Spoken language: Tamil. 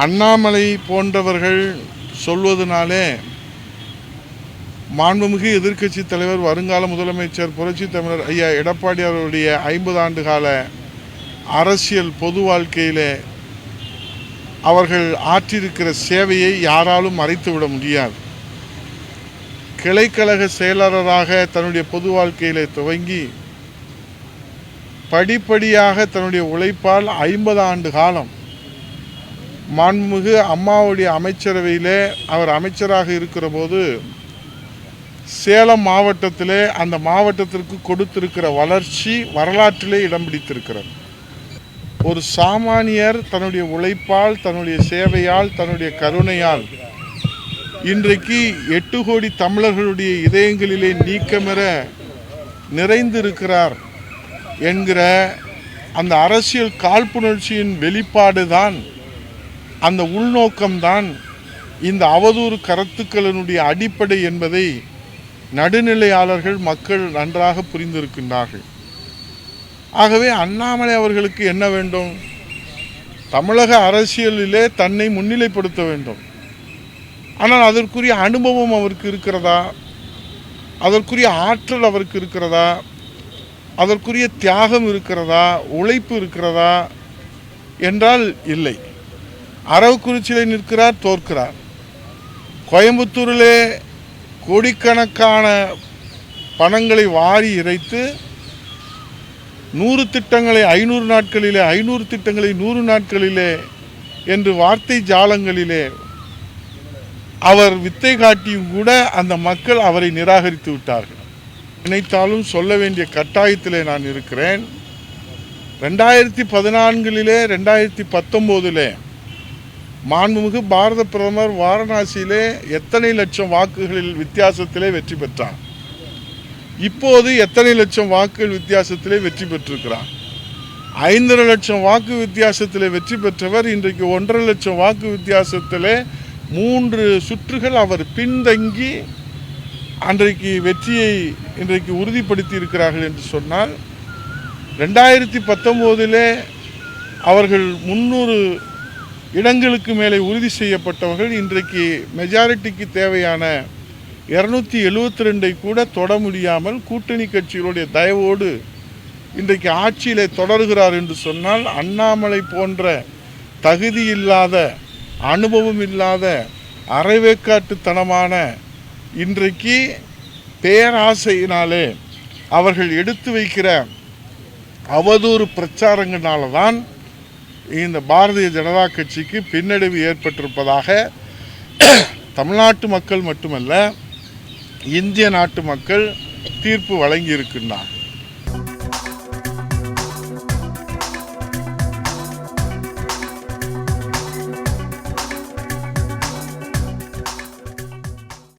அண்ணாமலை போன்றவர்கள் சொல்வதனாலே மாண்புமிகு எதிர்க்கட்சி தலைவர் வருங்கால முதலமைச்சர் புரட்சி தமிழர் ஐயா எடப்பாடி அவருடைய 50 ஆண்டு கால அரசியல் பொது வாழ்க்கையிலே அவர்கள் ஆற்றியிருக்கிற சேவையை யாராலும் மறைத்துவிட முடியாது. கிளைக்கழக செயலாளராக தன்னுடைய பொது வாழ்க்கையிலே துவங்கி படிப்படியாக தன்னுடைய உழைப்பால் 50 ஆண்டு காலம் மாண்புமிகு அம்மாவுடைய அமைச்சரவையிலே அவர் அமைச்சராக இருக்கிற போது சேலம் மாவட்டத்திலே அந்த மாவட்டத்திற்கு கொடுத்திருக்கிற வளர்ச்சி வரலாற்றிலே இடம் பிடித்திருக்கிறது. ஒரு சாமானியர் தன்னுடைய உழைப்பால், தன்னுடைய சேவையால், தன்னுடைய கருணையால் இன்றைக்கு 8 கோடி தமிழர்களுடைய இதயங்களிலே நீக்கமெற நிறைந்திருக்கிறார் என்கிற அந்த அரசியல் காழ்ப்புணர்ச்சியின் வெளிப்பாடு தான், அந்த உள்நோக்கம்தான் இந்த அவதூறு கருத்துக்களினுடைய அடிப்படை என்பதை நடுநிலையாளர்கள் மக்கள் நன்றாக புரிந்திருக்கின்றார்கள். ஆகவே அண்ணாமலை அவர்களுக்கு என்ன வேண்டும்? தமிழக அரசியலிலே தன்னை முன்னிலைப்படுத்த வேண்டும். ஆனால் அதற்குரிய அனுபவம் அவருக்கு இருக்கிறதா? அதற்குரிய ஆற்றல் அவருக்கு இருக்கிறதா? அதற்குரிய தியாகம் இருக்கிறதா? உழைப்பு இருக்கிறதா என்றால் இல்லை. அரவக்குறிச்சியிலே நிற்கிறார், தோற்கிறார். கோயம்புத்தூரிலே கோடிக்கணக்கான பணங்களை வாரி இறைத்து 100 திட்டங்களை 500 நாட்களிலே, 500 திட்டங்களை 100 நாட்களிலே என்று வார்த்தை ஜாலங்களிலே அவர் வித்தை காட்டியும் கூட அந்த மக்கள் அவரை நிராகரித்து விட்டார்கள். நினைத்தாலும் சொல்ல வேண்டிய கட்டாயத்திலே நான் இருக்கிறேன். 2014 2019 மாண்புமிகு பாரத பிரதமர் வாரணாசியிலே எத்தனை லட்சம் வாக்குகளில் வித்தியாசத்திலே வெற்றி பெற்றார்? இப்போது எத்தனை லட்சம் வாக்குகள் வித்தியாசத்திலே வெற்றி பெற்றிருக்கிறார்? 5.5 லட்சம் வாக்கு வித்தியாசத்திலே வெற்றி பெற்றவர் இன்றைக்கு 1.5 லட்சம் வாக்கு வித்தியாசத்திலே 3 சுற்றுகள் அவர் பின்தங்கி அன்றைக்கு வெற்றியை இன்றைக்கு உறுதிப்படுத்தி இருக்கிறார்கள் என்று சொன்னால், 2019 அவர்கள் 300 இடங்களுக்கு மேலே உறுதி செய்யப்பட்டவர்கள் இன்றைக்கு மெஜாரிட்டிக்கு தேவையான 272 கூட தொட முடியாமல் கூட்டணி கட்சிகளுடைய தயவோடு இன்றைக்கு ஆட்சியிலே தொடர்கிறார் என்று சொன்னால், அண்ணாமலை போன்ற தகுதி இல்லாத, அனுபவம் இல்லாத, அரைவேக்காட்டுத்தனமான இன்றைக்கு பேராசையினாலே அவர்கள் எடுத்து வைக்கிற அவதூறு பிரச்சாரங்களால தான் இந்த பாரதிய ஜனதா கட்சிக்கு பின்னடைவு ஏற்பட்டிருப்பதாக தமிழ்நாட்டு மக்கள் மட்டுமல்ல, இந்திய நாட்டு மக்கள் தீர்ப்பு வழங்கியிருக்கின்றார்.